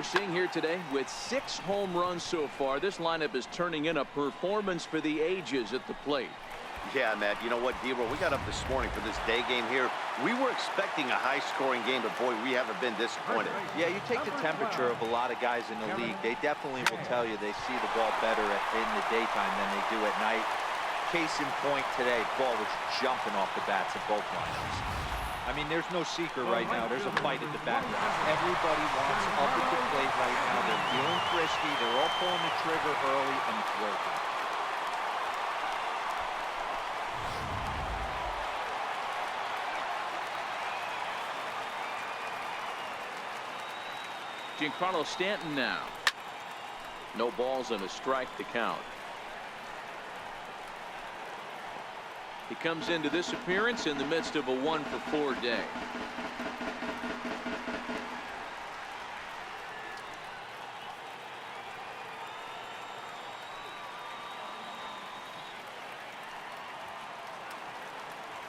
seeing here today with 6 home runs so far. This lineup is turning in a performance for the ages at the plate. Yeah, Matt, you know what, D-Roll, we got up this morning for this day game here. We were expecting a high-scoring game, but, boy, we haven't been disappointed. Yeah, you take the temperature of a lot of guys in the league. They definitely will tell you they see the ball better in the daytime than they do at night. Case in point today, ball was jumping off the bats of both lineups. I mean, there's no secret right now. There's a fight at the background. Everybody wants up at the plate right now. They're feeling frisky. They're all pulling the trigger early, and it's working. Giancarlo Stanton now. No balls and a strike to count. He comes into this appearance in the midst of a 1-for-4 day.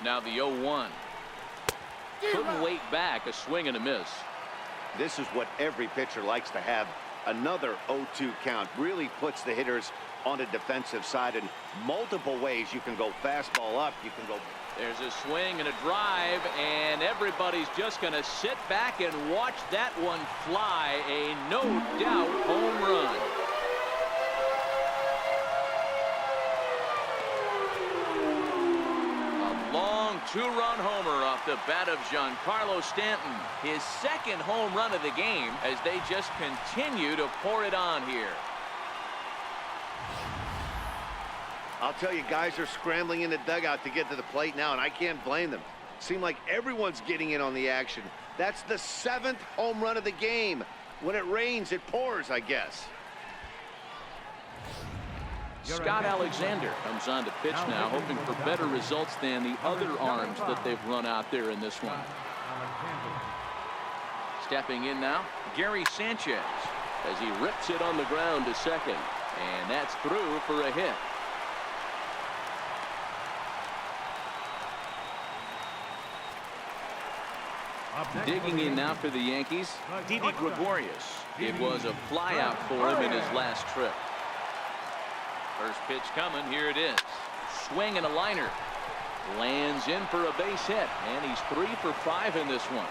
Now the 0-1. Couldn't wait back. A swing and a miss. This is what every pitcher likes to have. Another 0-2 count really puts the hitters on the defensive side in multiple ways. You can go fastball up. You can go. There's a swing and a drive, and everybody's just going to sit back and watch that one fly. A no-doubt home run. Two-run homer off the bat of Giancarlo Stanton. His second home run of the game as they just continue to pour it on here. I'll tell you, guys are scrambling in the dugout to get to the plate now, and I can't blame them. Seems like everyone's getting in on the action. That's the 7th home run of the game. When it rains, it pours, I guess. Scott Alexander comes on to pitch now, hoping for better results than the other arms that they've run out there in this one. Stepping in now, Gary Sanchez as he rips it on the ground to second. And that's through for a hit. Digging in now for the Yankees, Didi Gregorius. It was a flyout for him in his last trip. First pitch coming. Here it is. Swing and a liner. Lands in for a base hit. And he's 3 for 5 in this one.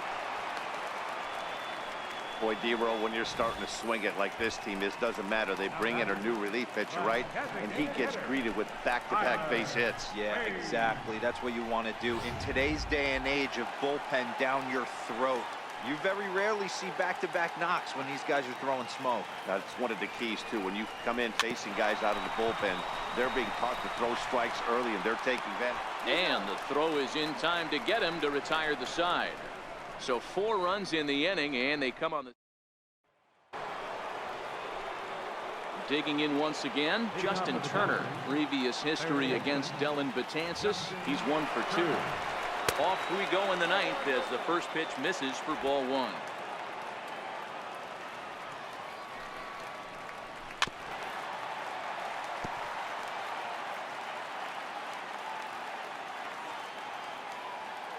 Boy, D-Roll, when you're starting to swing it like this team is, doesn't matter. They bring in a new relief pitcher, right? And he gets greeted with back-to-back base hits. Yeah, exactly. That's what you want to do. In today's day and age of bullpen down your throat, you very rarely see back-to-back knocks when these guys are throwing smoke. That's one of the keys, too. When you come in facing guys out of the bullpen, they're being taught to throw strikes early, and they're taking advantage. And the throw is in time to get him to retire the side. So 4 runs in the inning, and they come on the... Digging in once again, Justin Turner. Previous history against Dellin Betances. He's 1 for 2. Off we go in the 9th as the first pitch misses for ball 1.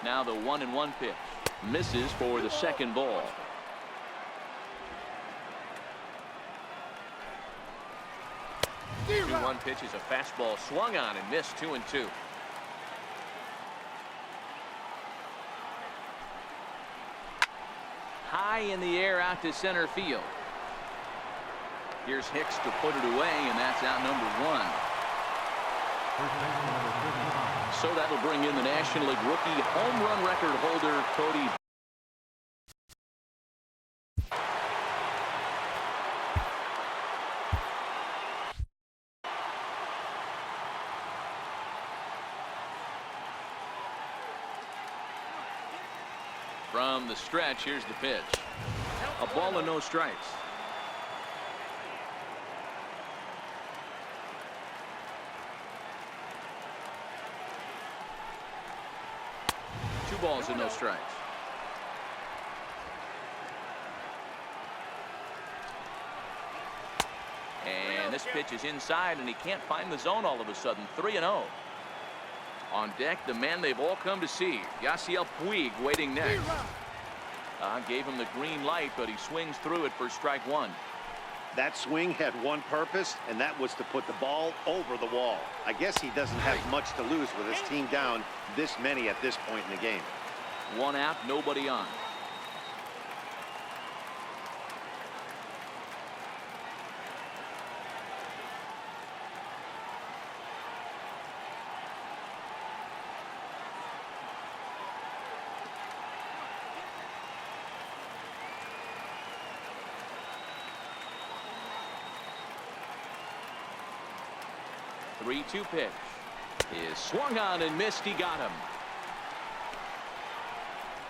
Now the 1-1 pitch misses for the second ball. The 2-1 pitch is a fastball swung on and missed. 2-2. High in the air out to center field. Here's Hicks to put it away, and that's out number 1. So that'll bring in the National League rookie home run record holder, Cody. From the stretch, here's the pitch. A ball and no strikes. Two balls and no strikes. And this pitch is inside, and he can't find the zone all of a sudden. 3-0. On deck, the man they've all come to see, Yasiel Puig, waiting next. Gave him the green light, but he swings through it for strike one. That swing had one purpose, and that was to put the ball over the wall. I guess he doesn't have much to lose with his team down this many at this point in the game. One out, nobody on. Three-two pitch is swung on and missed. He got him.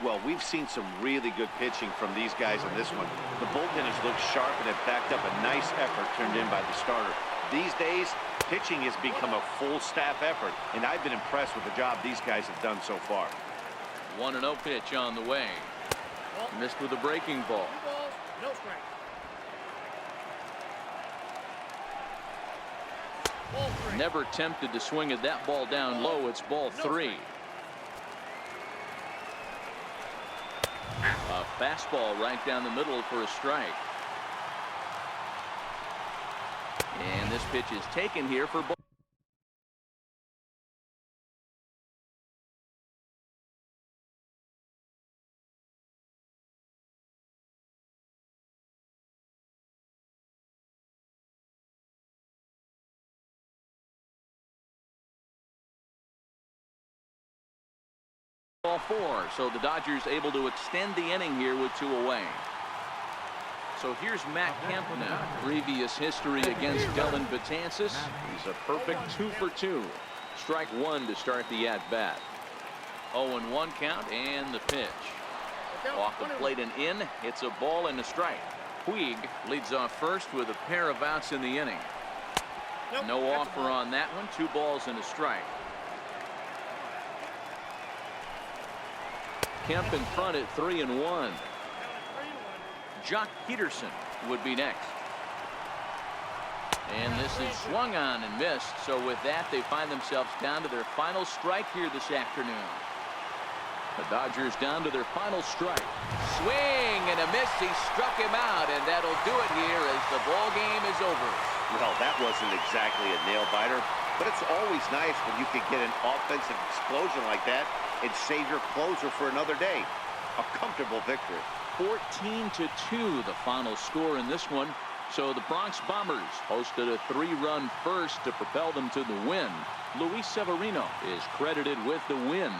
Well, we've seen some really good pitching from these guys in this one. The bullpen has looked sharp and have backed up a nice effort turned in by the starter. These days, pitching has become a full staff effort, and I've been impressed with the job these guys have done so far. 1-0 pitch on the way. Missed with a breaking ball. 2 balls, no strike. Ball 3. Never tempted to swing at that ball down low. It's ball 3. A fastball right down the middle for a strike. And this pitch is taken here for ball. Ball 4, so the Dodgers able to extend the inning here with 2 away. So here's Matt Kemp now. Previous history against Dellin Betances. He's a perfect 2 for 2. Strike 1 to start the at-bat. 0-1 count and the pitch. Off the plate and in. It's a ball and a strike. Puig leads off first with a pair of outs in the inning. No offer on that one. 2 balls and a strike. Kemp in front at 3-1. Jock Peterson would be next. And this is swung on and missed. So with that, they find themselves down to their final strike here this afternoon. The Dodgers down to their final strike. Swing and a miss. He struck him out, and that'll do it here as the ball game is over. Well, that wasn't exactly a nail-biter, but it's always nice when you can get an offensive explosion like that and save your closer for another day. A comfortable victory. 14-2 the final score in this one. So the Bronx Bombers hosted a 3-run first to propel them to the win. Luis Severino is credited with the win.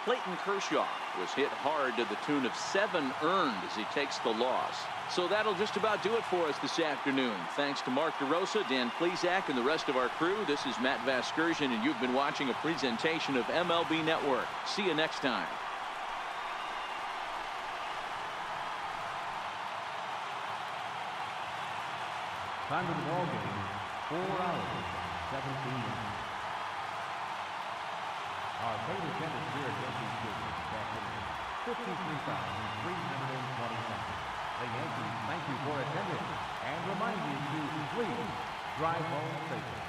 Clayton Kershaw was hit hard to the tune of 7 earned as he takes the loss. So that'll just about do it for us this afternoon. Thanks to Mark DeRosa, Dan Plesac, and the rest of our crew. This is Matt Vasgersian, and you've been watching a presentation of MLB Network. See you next time. Time of the ball game, 4 hours, 17 minutes. Our paid attendance here at Yankee Stadium this afternoon, 53,327. The Yankees thank you for attending and remind you to please drive home safely.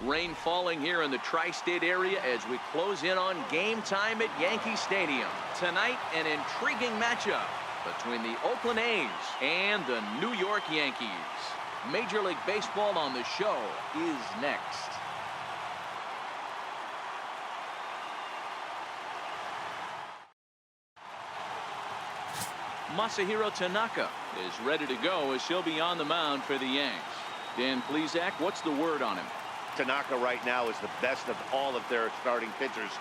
Rain falling here in the tri-state area as we close in on game time at Yankee Stadium. Tonight, an intriguing matchup between the Oakland A's and the New York Yankees. Major League Baseball on the Show is next. Masahiro Tanaka is ready to go as he'll be on the mound for the Yanks. Dan Plesac, what's the word on him? Tanaka right now is the best of all of their starting pitchers.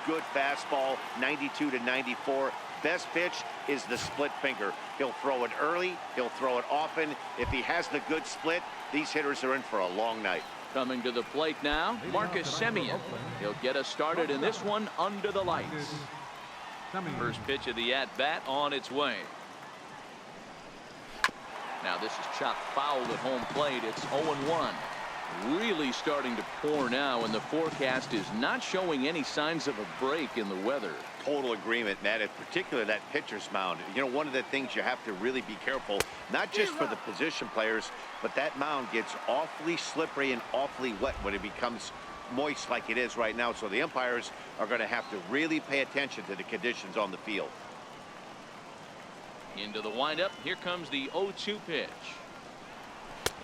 Good fastball, 92 to 94. Best pitch is the split finger. He'll throw it early. He'll throw it often. If he has the good split, these hitters are in for a long night. Coming to the plate now, Marcus Semien. He'll get us started in this one under the lights. First pitch of the at-bat on its way. Now this is chopped foul at home plate. It's 0-1. Really starting to pour now, and the forecast is not showing any signs of a break in the weather. Total agreement, Matt. In particular, that pitcher's mound. You know, one of the things you have to really be careful, not just for the position players, but that mound gets awfully slippery and awfully wet when it becomes moist like it is right now. So the umpires are going to have to really pay attention to the conditions on the field. Into the windup. Here comes the 0-2 pitch.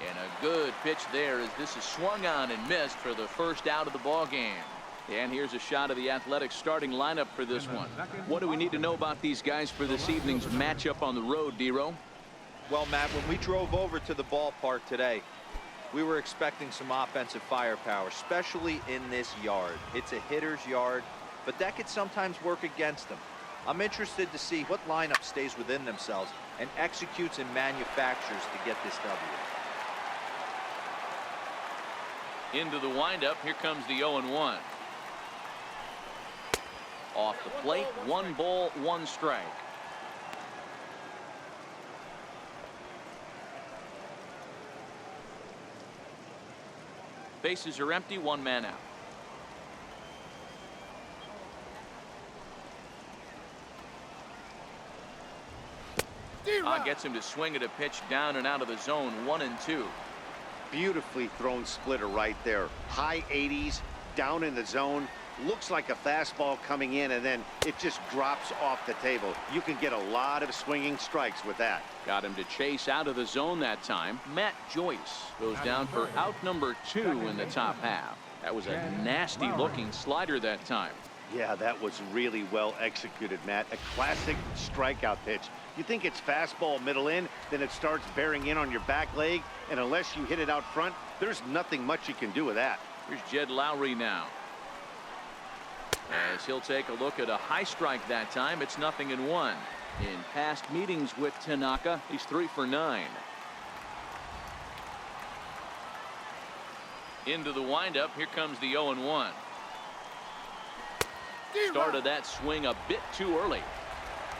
And a good pitch there as this is swung on and missed for the first out of the ball game. And here's a shot of the Athletics starting lineup for this one. What do we need to know about these guys for this evening's matchup on the road, D-Row? Well, Matt, when we drove over to the ballpark today, we were expecting some offensive firepower, especially in this yard. It's a hitter's yard, but that could sometimes work against them. I'm interested to see what lineup stays within themselves and executes and manufactures to get this W. Into the windup. Here comes the 0-1. Off the plate, 1 ball, 1 strike. Bases are empty, 1 man out. Gets him to swing at a pitch down and out of the zone. 1-2. Beautifully thrown splitter right there. High 80s, down in the zone. Looks like a fastball coming in, and then it just drops off the table. You can get a lot of swinging strikes with that. Got him to chase out of the zone that time. Matt Joyce goes down for out number 2 in the top half. That was a nasty looking slider that time. Yeah, that was really well executed, Matt. A classic strikeout pitch. You think it's fastball middle in, then it starts bearing in on your back leg, and unless you hit it out front, there's nothing much you can do with that. Here's Jed Lowry now. As he'll take a look at a high strike that time. It's 0-1. In past meetings with Tanaka, he's 3 for 9. Into the windup. Here comes the 0-1. Started that swing a bit too early.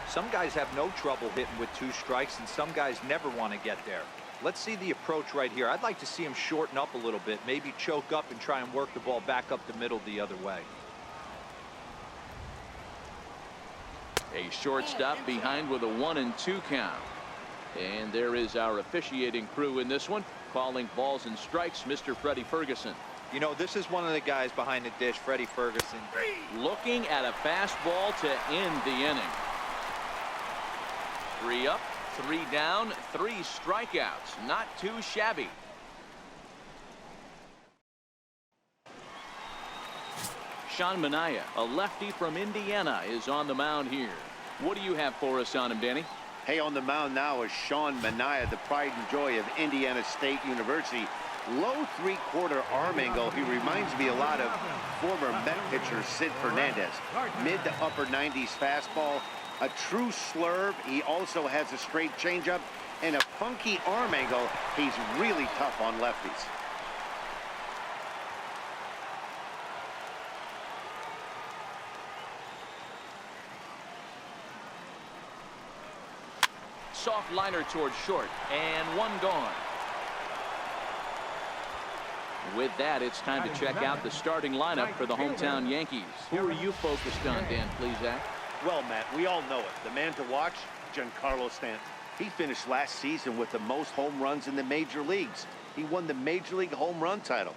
Some guys have no trouble hitting with 2 strikes, and some guys never want to get there. Let's see the approach right here. I'd like to see him shorten up a little bit, maybe choke up and try and work the ball back up the middle the other way. A shortstop behind with a 1-2 count. And there is our officiating crew in this one, calling balls and strikes, Mr. Freddie Ferguson. You know, this is one of the guys behind the dish, Freddie Ferguson. Looking at a fastball to end the inning. 3 up, 3 down, 3 strikeouts. Not too shabby. Sean Manaea, a lefty from Indiana, is on the mound here. What do you have for us on him, Danny? Hey, on the mound now is Sean Manaea, the pride and joy of Indiana State University. Low 3/4 arm angle. He reminds me a lot of former Met pitcher Sid Fernandez. Mid to upper 90s fastball. A true slurve. He also has a straight changeup and a funky arm angle. He's really tough on lefties. Soft liner towards short, and 1 gone. With that, it's time to check out the starting lineup for the hometown Yankees. Who are you focused on, Dan Plesac? Well, Matt, we all know it. The man to watch, Giancarlo Stanton. He finished last season with the most home runs in the major leagues. He won the Major League home run title.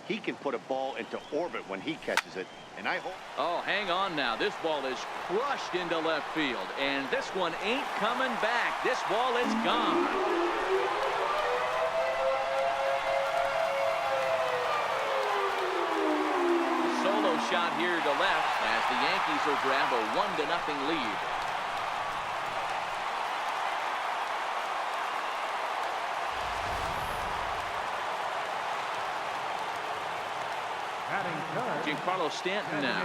He can put a ball into orbit when he catches it, and I hope... Oh, hang on now. This ball is crushed into left field, and this one ain't coming back. This ball is gone. Solo shot here to left as the Yankees will grab a 1-0 lead. Giancarlo Stanton now.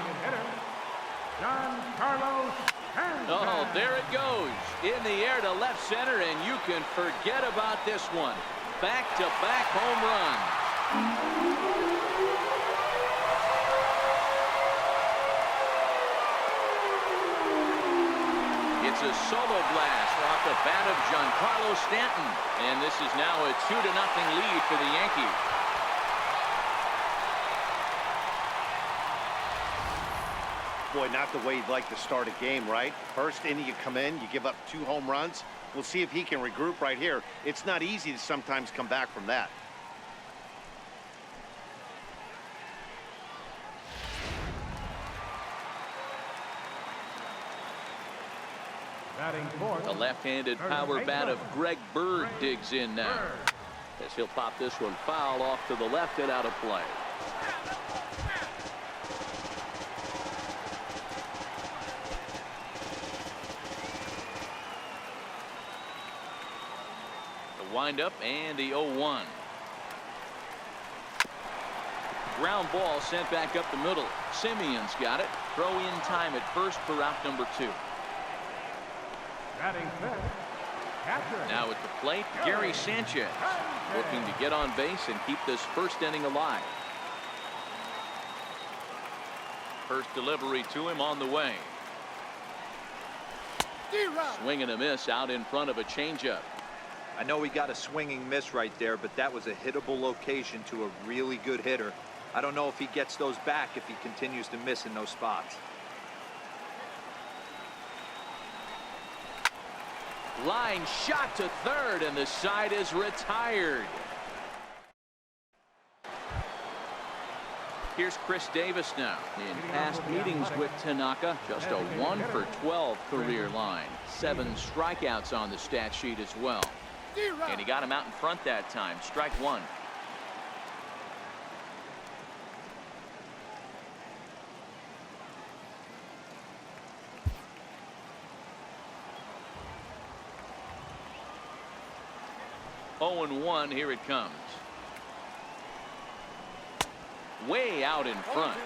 Oh, there it goes. In the air to left center, and you can forget about this one. Back-to-back home runs. It's a solo blast off the bat of Giancarlo Stanton. And this is now a 2-0 lead for the Yankees. Boy, not the way you'd like to start a game, right? First inning, you come in, you give up 2 home runs. We'll see if he can regroup right here. It's not easy to sometimes come back from that. The left-handed power bat of Greg Bird digs in now, as he'll pop this one foul off to the left and out of play. The windup and the 0-1. Ground ball sent back up the middle. Simeon's got it. Throw in time at first for out number 2. Now at the plate, Gary Sanchez, looking to get on base and keep this first inning alive. First delivery to him on the way. Swing and a miss out in front of a changeup. I know he got a swinging miss right there, but that was a hittable location to a really good hitter. I don't know if he gets those back if he continues to miss in those spots. Line shot to third, and the side is retired. Here's Chris Davis now. In past meetings with Tanaka, just a 1 for 12 career line. 7 strikeouts on the stat sheet as well. And he got him out in front that time. Strike 1. Oh, and 1, here it comes. Way out in front.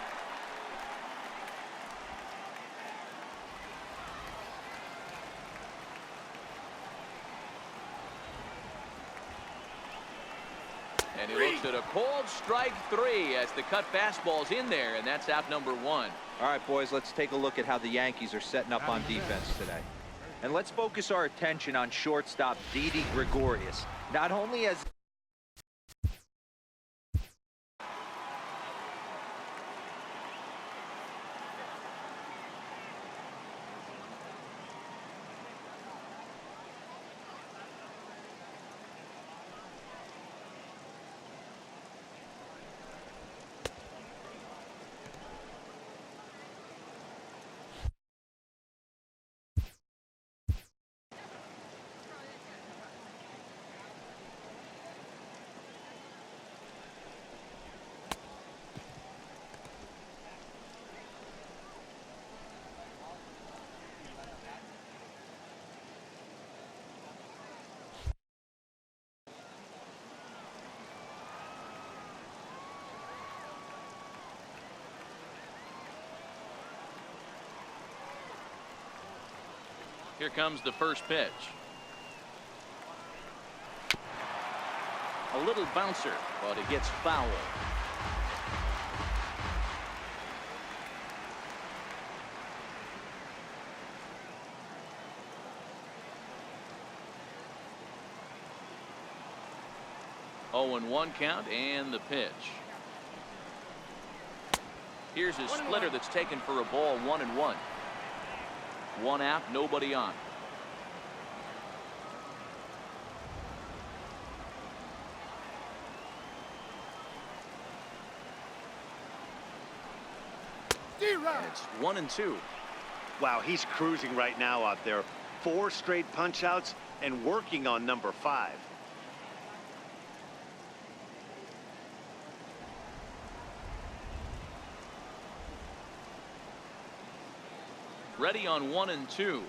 And he looks at a cold strike 3 as the cut fastball's in there, and that's out number 1. All right, boys, let's take a look at how the Yankees are setting up on defense today. And let's focus our attention on shortstop Didi Gregorius. Not only has Here comes the first pitch. A little bouncer, but it gets foul. Oh, and 1 count and the pitch. Here's his splitter that's taken for a ball. 1-1. 1 out, nobody on. And it's 1-2. Wow, he's cruising right now out there. 4 straight punch-outs and working on number 5. Ready on 1-2.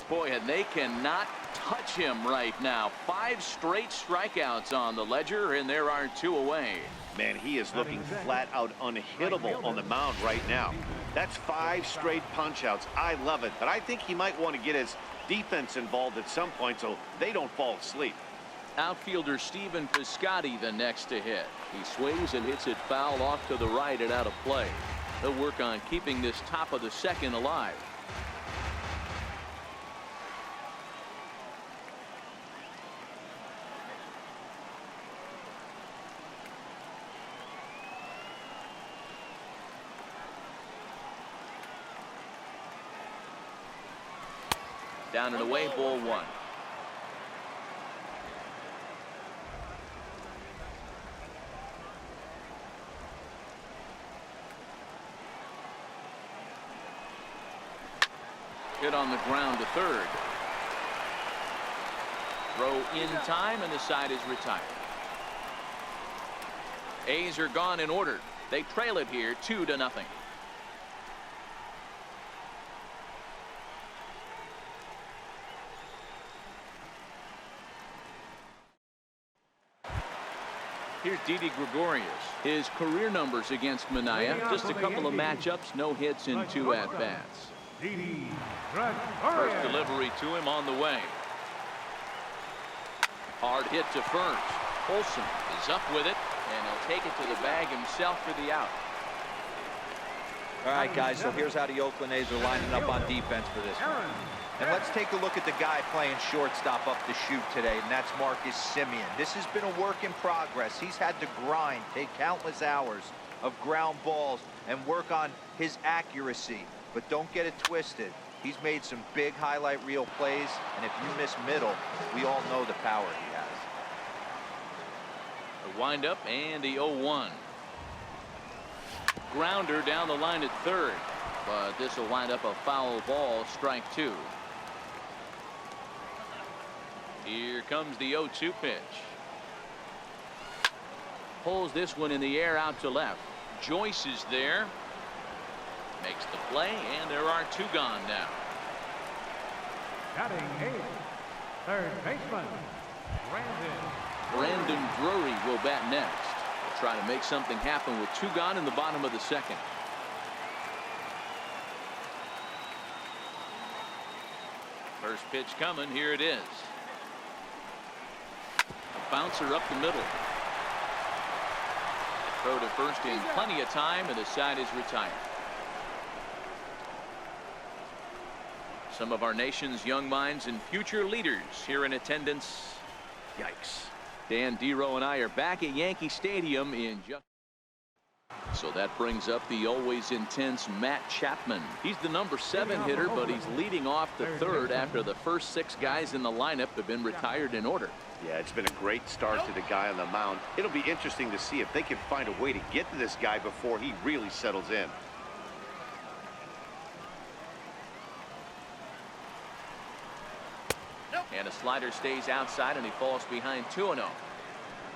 Boy, and they cannot touch him right now. 5 straight strikeouts on the ledger, and there are 2 away. Man, he is looking flat out unhittable on the mound right now. That's 5 straight punch-outs. I love it, but I think he might want to get his defense involved at some point so they don't fall asleep. Outfielder Stephen Piscotty the next to hit. He swings and hits it foul off to the right and out of play. They'll work on keeping this top of the second alive. Down and away, ball 1. Hit on the ground to third. Throw in time, and the side is retired. A's are gone in order. They trail it here 2-0. Here's Didi Gregorius. His career numbers against Minaya, just a couple of matchups, no hits in 2 at-bats. First delivery to him on the way. Hard hit to first. Olsen is up with it, and he'll take it to the bag himself for the out. All right, guys, so here's how the Oakland A's are lining up on defense for this one. And let's take a look at the guy playing shortstop up the chute today, and that's Marcus Semien. This has been a work in progress. He's had to grind, take countless hours of ground balls, and work on his accuracy. But don't get it twisted. He's made some big highlight reel plays, and if you miss middle, we all know the power he has. The windup and the 0-1. Grounder down the line at third, but this will wind up a foul ball, strike 2. Here comes the 0-2 pitch. Pulls this one in the air out to left. Joyce is there. Makes the play, and there are 2 gone now. Batting 8th, third baseman, Brandon Drury will bat next. We'll try to make something happen with 2 gone in the bottom of the second. First pitch coming. Here it is. A bouncer up the middle. Throw to first in plenty of time, and the side is retired. Some of our nation's young minds and future leaders here in attendance. Yikes. Dan Dero and I are back at Yankee Stadium in just. So that brings up the always intense Matt Chapman. He's the number 7 hitter, but he's leading off the third after the first 6 guys in the lineup have been retired in order. Yeah, it's been a great start to the guy on the mound. It'll be interesting to see if they can find a way to get to this guy before he really settles in. And a slider stays outside, and he falls behind 2-0.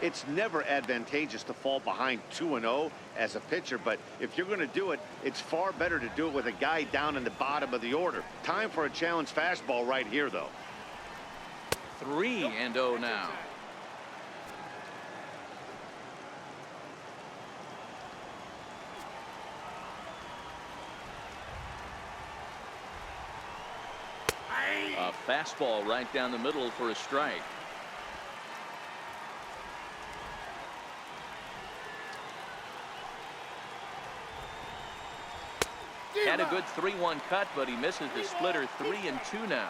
It's never advantageous to fall behind 2-0 as a pitcher, but if you're going to do it, it's far better to do it with a guy down in the bottom of the order. Time for a challenge fastball right here, though. 3-0 now. A fastball right down the middle for a strike. Had a good 3-1 cut, but he misses the splitter. 3-2 now.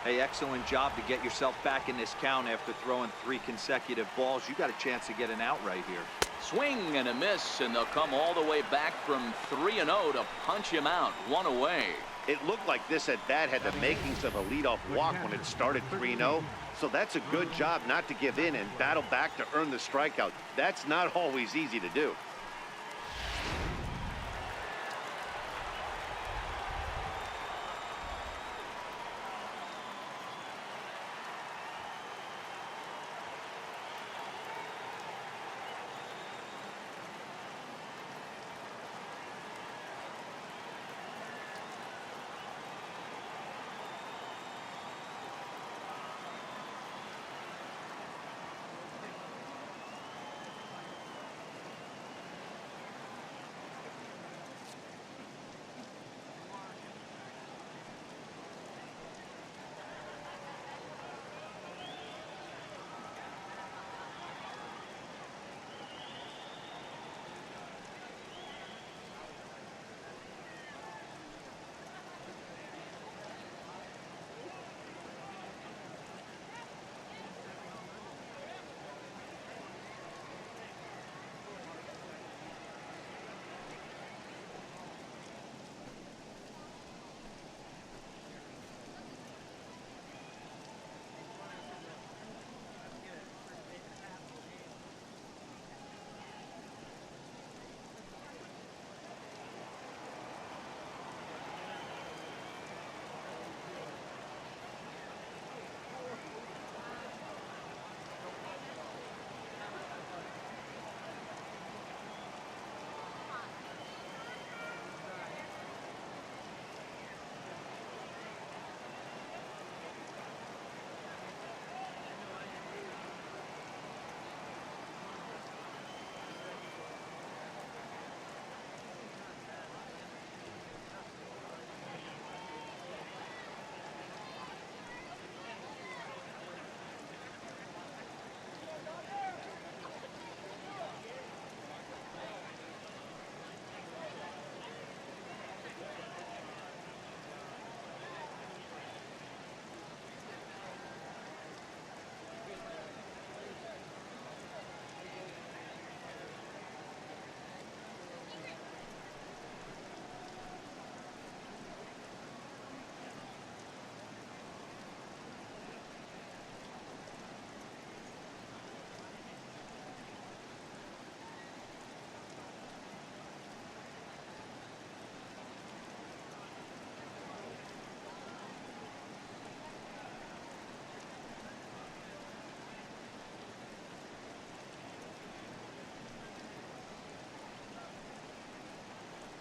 Hey, excellent job to get yourself back in this count after throwing 3 consecutive balls. You got a chance to get an out right here. Swing and a miss, and they'll come all the way back from 3-0 to punch him out. 1 away. It looked like this at bat had the makings of a leadoff walk when it started 3-0. So that's a good job not to give in and battle back to earn the strikeout. That's not always easy to do.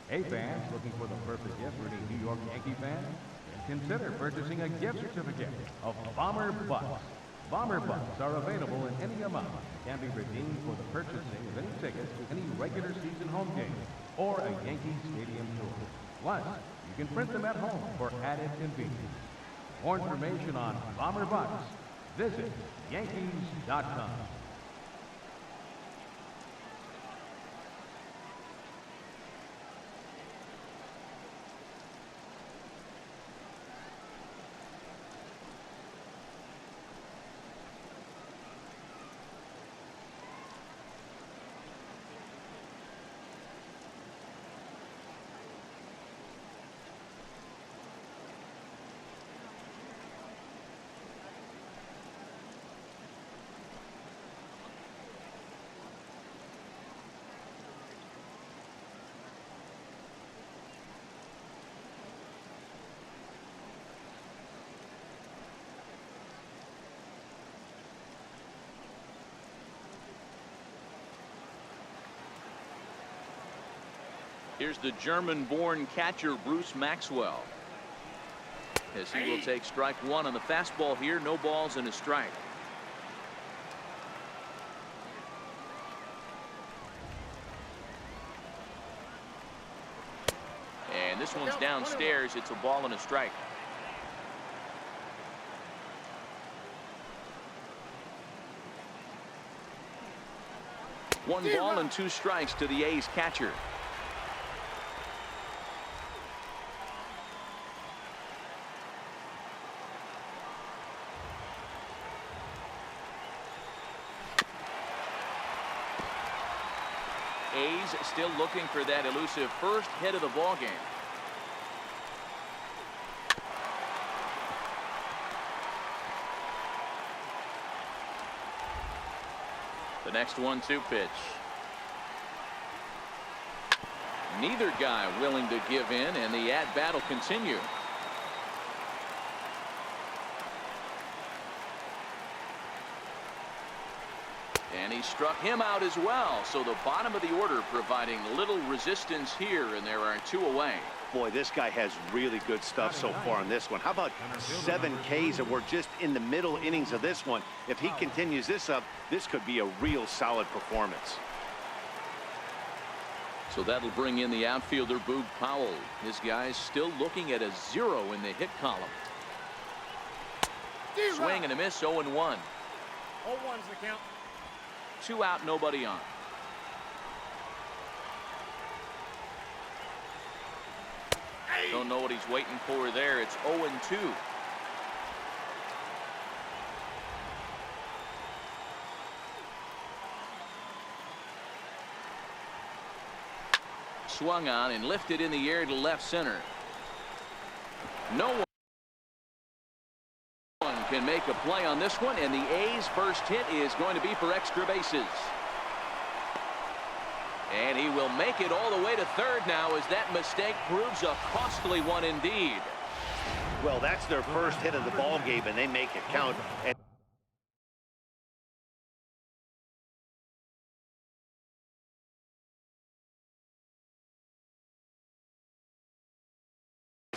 Hey fans, looking for the perfect gift for any New York Yankee fan? Then consider purchasing a gift certificate of Bomber Bucks. Bomber Bucks are available in any amount and can be redeemed for the purchasing of any tickets to any regular season home game or a Yankee Stadium tour. Plus, you can print them at home for added convenience. For more information on Bomber Bucks, visit Yankees.com. Here's the German-born catcher Bruce Maxwell, as he will take strike one on the fastball here. No balls and a strike. And this one's downstairs. It's a ball and a strike. One ball and two strikes to the A's catcher. A's still looking for that elusive first hit of the ball game. The next 1-2 pitch. Neither guy willing to give in, and the at-bat will continue. And he struck him out as well. So the bottom of the order providing little resistance here, and there are two away. Boy, this guy has really good stuff so far on this one. How about 7 Ks, and we're just in the middle innings of this one. If he continues this up, this could be a real solid performance. So that'll bring in the outfielder Boog Powell. His guy's still looking at a 0 in the hit column. Swing and a miss, 0-1. 0-1's the count. 2 out, nobody on. Don't know what he's waiting for there. It's 0-2. Swung on and lifted in the air to left center. No one can make a play on this one, and the A's first hit is going to be for extra bases. And he will make it all the way to third now, as that mistake proves a costly one indeed. Well, that's their first hit of the ball game, and they make it count. And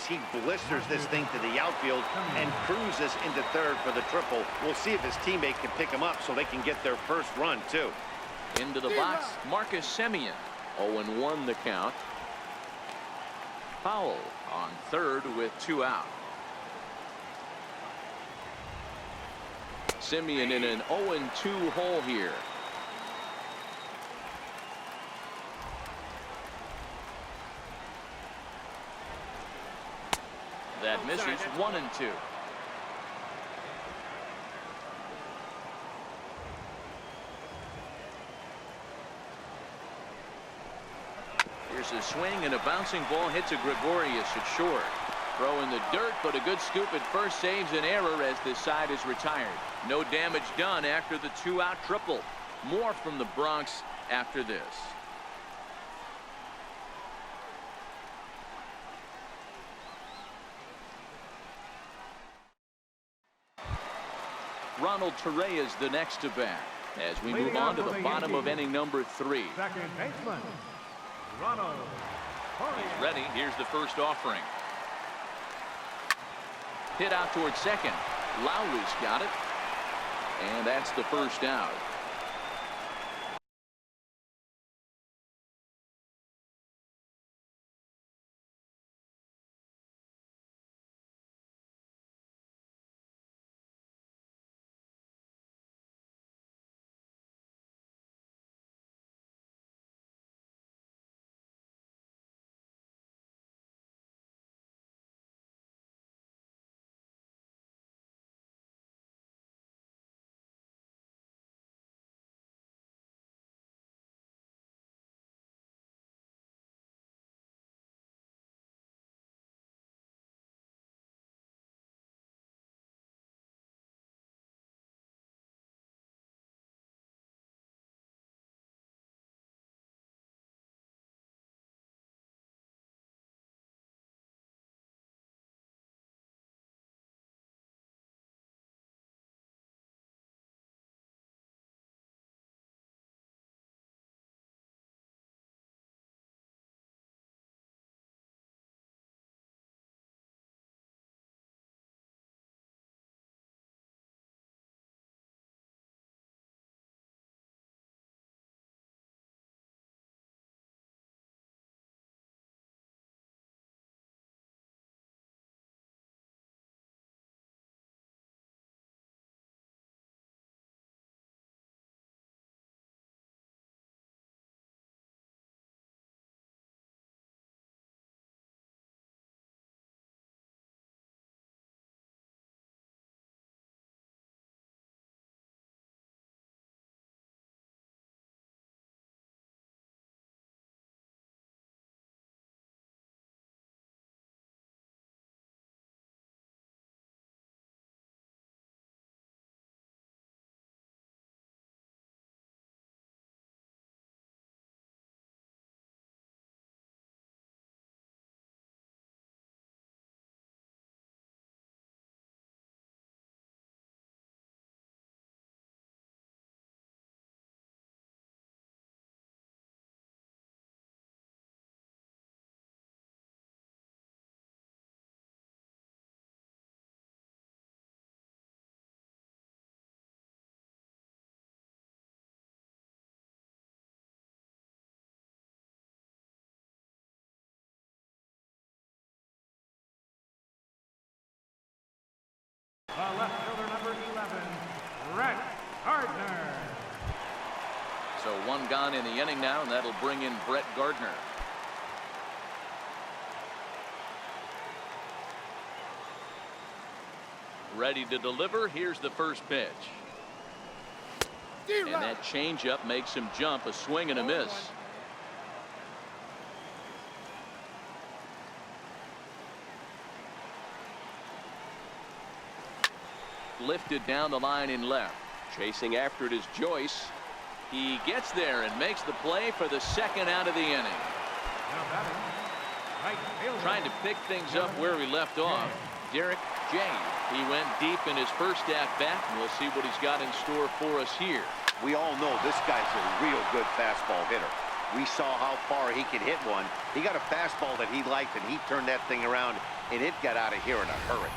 he blisters this thing to the outfield and cruises into third for the triple. We'll see if his teammate can pick him up so they can get their first run, too. Into the box, Marcus Semien. 0-1 the count. Powell on third with 2 out. Semien in an 0-2 hole here. That misses. 1-2. Here's a swing, and a bouncing ball hits a Gregorius at short. Throw in the dirt, but a good scoop at first saves an error as this side is retired. No damage done after the 2-out triple. More from the Bronx after this. Ronald Torreyes the next to bat as we move on to the bottom of inning number 3. Second baseman, Ronald He's ready. Here's the first offering. Hit out towards second. Lowry's got it. And that's the first out. The left fielder, number 11, Brett Gardner. So one gone in the inning now, and that'll bring in Brett Gardner. Ready to deliver. Here's the first pitch. And that changeup makes him jump. A swing and a miss. Lifted down the line in left. Chasing after it is Joyce. He gets there and makes the play for the second out of the inning. Now batting, right fielder. Trying to pick things up where we left off. Derek J. He went deep in his first at bat, and we'll see what he's got in store for us here. We all know this guy's a real good fastball hitter. We saw how far he could hit one. He got a fastball that he liked, and he turned that thing around, and it got out of here in a hurry.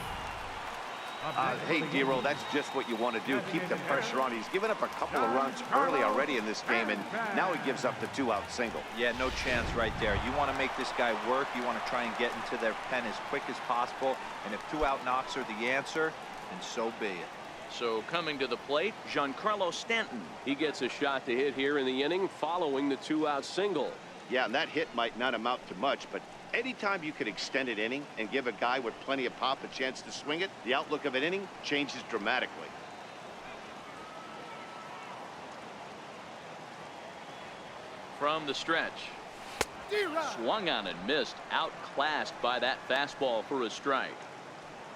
Hey, Dero, that's just what you want to do. Keep the pressure on. He's given up a couple of runs early already in this game, and now he gives up the two-out single. Yeah, no chance right there. You want to make this guy work. You want to try and get into their pen as quick as possible. And if two-out knocks are the answer, then so be it. So coming to the plate, Giancarlo Stanton. He gets a shot to hit here in the inning following the two-out single. Yeah, and that hit might not amount to much, but anytime you could extend an inning and give a guy with plenty of pop a chance to swing it, the outlook of an inning changes dramatically. From the stretch. Swung on and missed. Outclassed by that fastball for a strike.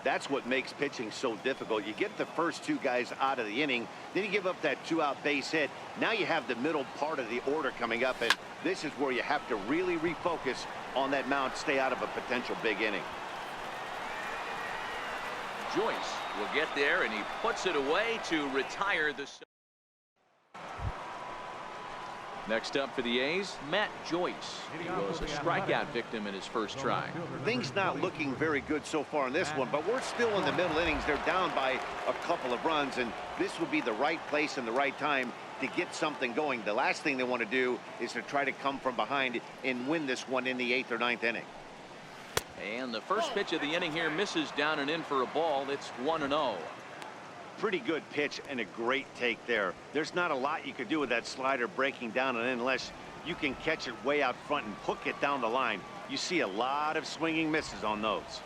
That's what makes pitching so difficult. You get the first two guys out of the inning, then you give up that two-out base hit. Now you have the middle part of the order coming up, and this is where you have to really refocus on that mound, stay out of a potential big inning. Joyce will get there, and he puts it away to retire the... Next up for the A's, Matt Joyce. He was a strikeout victim in his first try. Things not looking very good so far in this one, but we're still in the middle innings. They're down by a couple of runs, and this would be the right place and the right time to get something going. The last thing they want to do is to try to come from behind and win this one in the 8th or 9th inning. And the first pitch of the inning here misses down and in for a ball. It's 1-0. Pretty good pitch and a great take there. There's not a lot you could do with that slider breaking down and in unless you can catch it way out front and hook it down the line. You see a lot of swinging misses on those.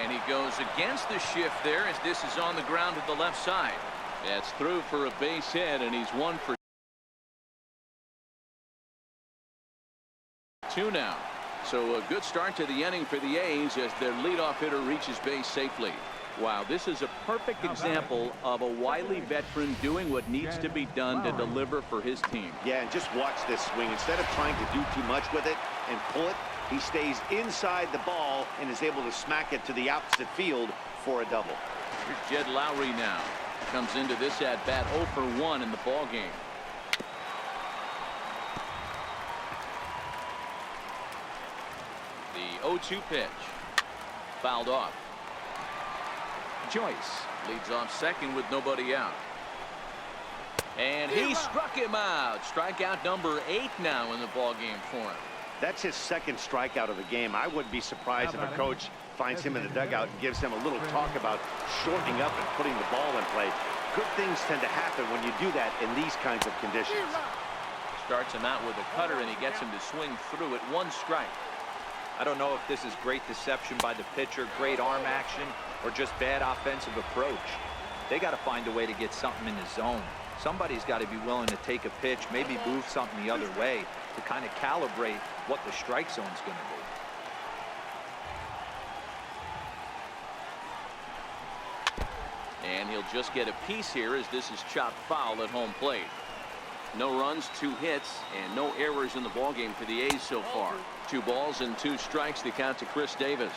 And he goes against the shift there as this is on the ground to the left side. That's through for a base hit, and he's 1 for 2 now. So a good start to the inning for the A's as their leadoff hitter reaches base safely. Wow, this is a perfect example of a wily veteran doing what needs to be done to deliver for his team. Yeah, and just watch this swing. Instead of trying to do too much with it and pull it, he stays inside the ball and is able to smack it to the opposite field for a double. Here's Jed Lowry now. Comes into this at-bat 0 for 1 in the ball game. The 0-2 pitch. Fouled off. Joyce leads off second with nobody out. And he struck him out. Strikeout number 8 now in the ball game for him. That's his second strikeout of the game. I wouldn't be surprised if a coach finds him in the dugout and gives him a little talk about shortening up and putting the ball in play. Good things tend to happen when you do that in these kinds of conditions. Starts him out with a cutter, and he gets him to swing through it. 1 strike. I don't know if this is great deception by the pitcher, great arm action, or just bad offensive approach. They got to find a way to get something in the zone. Somebody's got to be willing to take a pitch, maybe move something the other way to kind of calibrate what the strike zone's going to be. And he'll just get a piece here as this is chopped foul at home plate. No runs, 2 hits, and no errors in the ballgame for the A's so far. 2 balls and 2 strikes to count to Chris Davis.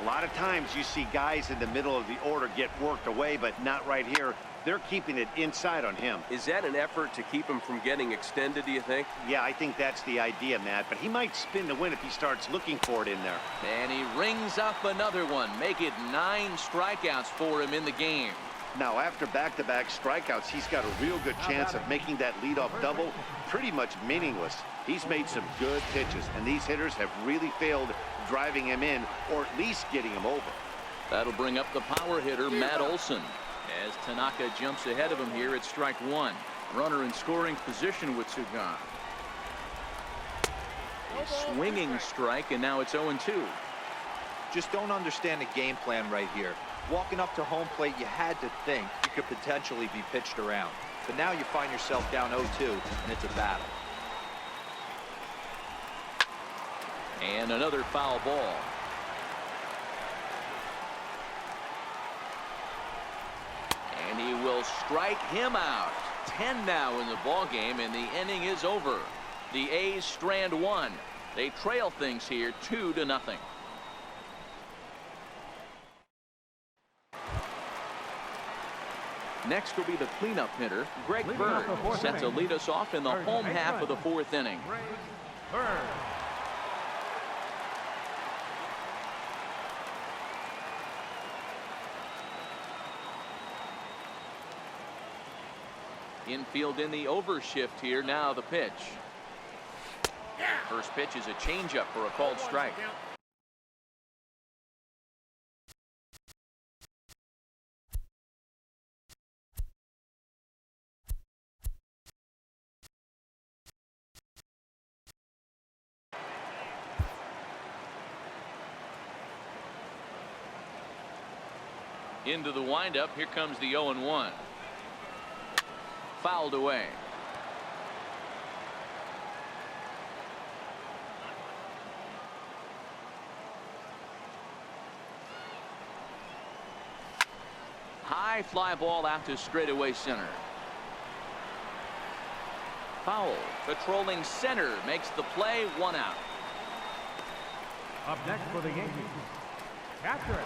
A lot of times you see guys in the middle of the order get worked away, but not right here. They're keeping it inside on him. Is that an effort to keep him from getting extended, do you think? Yeah, I think that's the idea, Matt, but he might spin the win if he starts looking for it in there. And he rings up another one. Make it 9 strikeouts for him in the game. Now, after back-to-back strikeouts, he's got a real good chance of making that leadoff double pretty much meaningless. He's made some good pitches, and these hitters have really failed driving him in or at least getting him over. That'll bring up the power hitter, Matt Olson. As Tanaka jumps ahead of him here at strike 1. Runner in scoring position with 2 gone. A swinging strike, and now it's 0-2. Just don't understand the game plan right here. Walking up to home plate, you had to think you could potentially be pitched around. But now you find yourself down 0-2, and it's a battle. And another foul ball. And he will strike him out. 10 now in the ball game, and the inning is over. The A's strand one. They trail things here 2-0. Next will be the cleanup hitter, Greg Bird, set to lead us off in the home half of the 4th inning. Infield in the overshift here. Now the pitch. First pitch is a changeup for a called strike. Into the windup. Here comes the 0-1. Fouled away. High fly ball out to straightaway center. Foul. Patrolling center makes the play. 1 out. Up next for the Yankees, catcher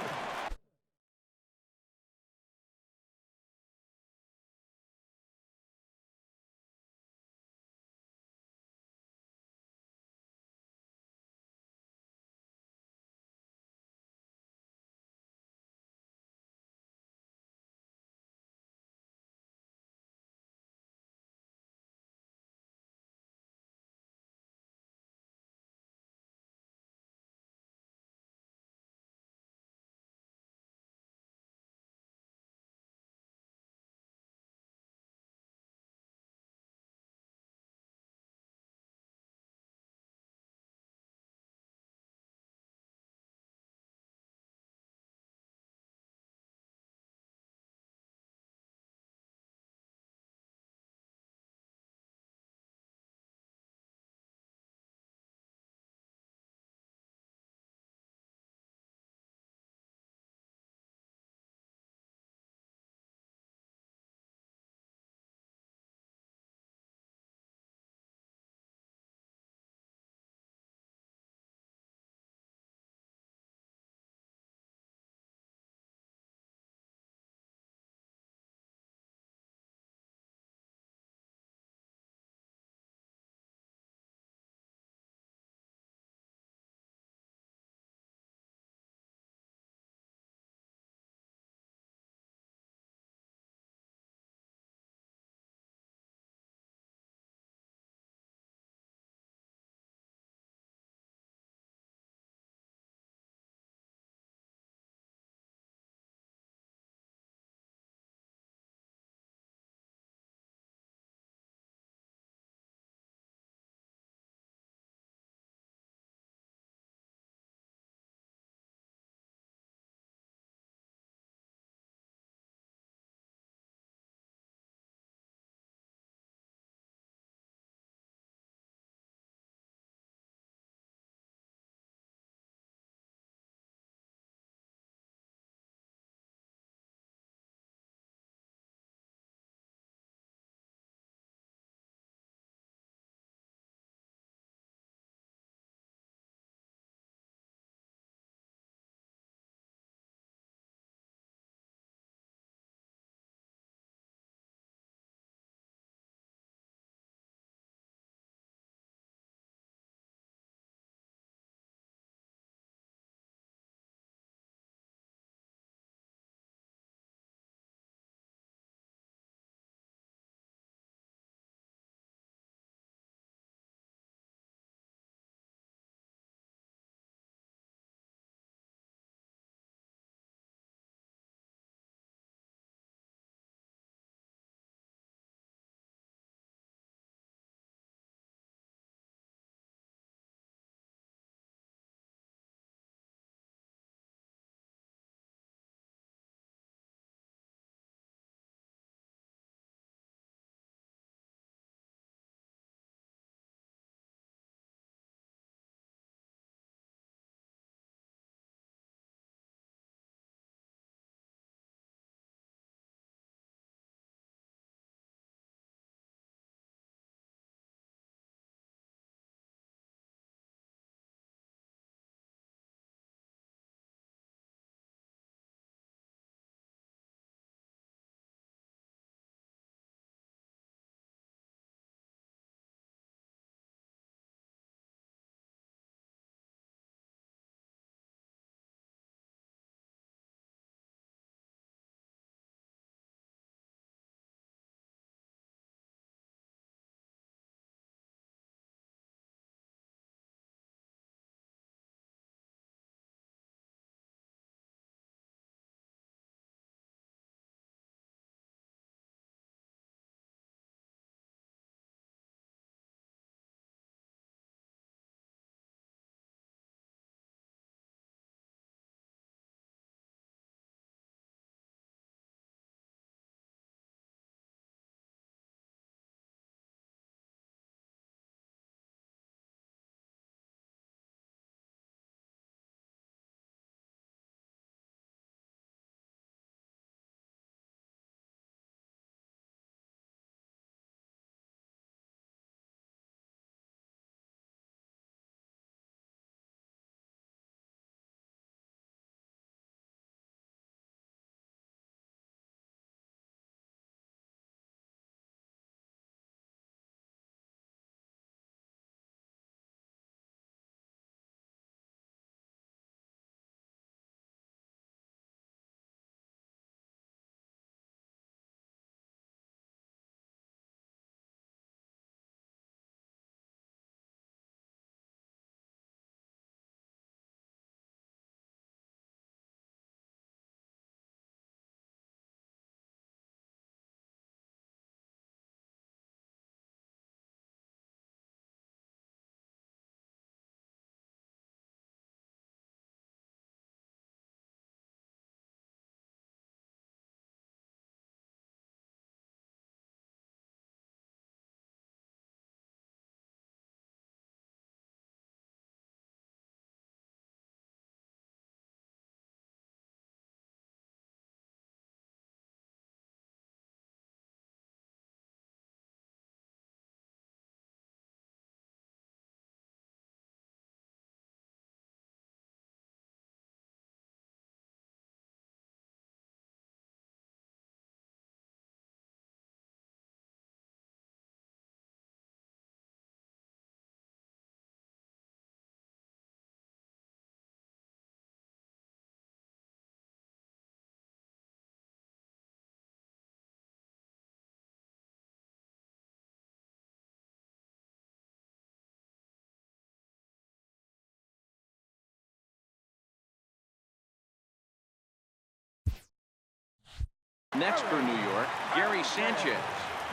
Next for New York, Gary Sanchez,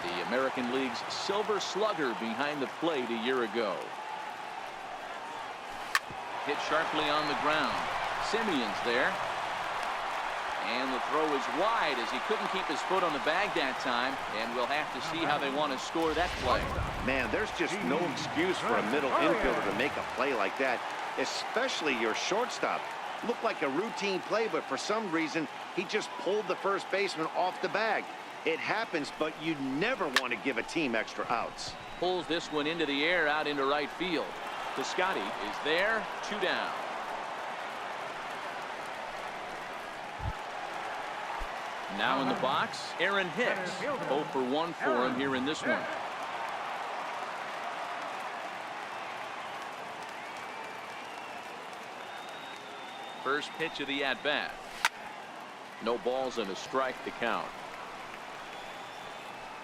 the American League's silver slugger behind the plate a year ago. Hit sharply on the ground. Simeon's there. And the throw is wide as he couldn't keep his foot on the bag that time. And we'll have to see how they want to score that play. Man, there's just no excuse for a middle infielder to make a play like that, especially your shortstop. Looked like a routine play, but for some reason, he just pulled the first baseman off the bag. It happens, but you never want to give a team extra outs. Pulls this one into the air out into right field. Piscotty is there, 2 down. Now in the box, Aaron Hicks. 0 for 1 for him here in this one. First pitch of the at-bat. No balls and a strike to count.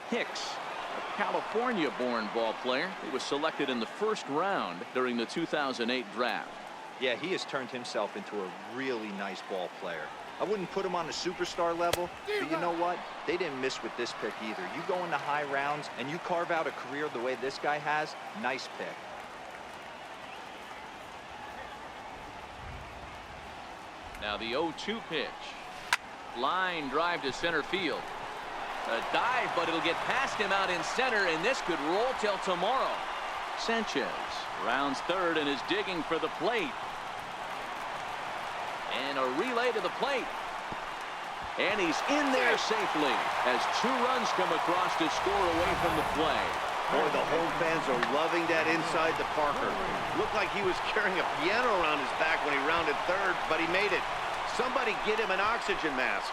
Hicks, a California-born ball player. He was selected in the first round during the 2008 draft. Yeah, he has turned himself into a really nice ball player. I wouldn't put him on a superstar level, but you know what? They didn't miss with this pick either. You go into high rounds and you carve out a career the way this guy has, nice pick. Now the 0-2 pitch. Line drive to center field. A dive, but it'll get past him out in center, and this could roll till tomorrow. Sanchez rounds third and is digging for the plate. And a relay to the plate. And he's in there safely as 2 runs come across to score away from the play. Boy, the home fans are loving that inside to Parker. Looked like he was carrying a piano around his back when he rounded third, but he made it. Somebody get him an oxygen mask.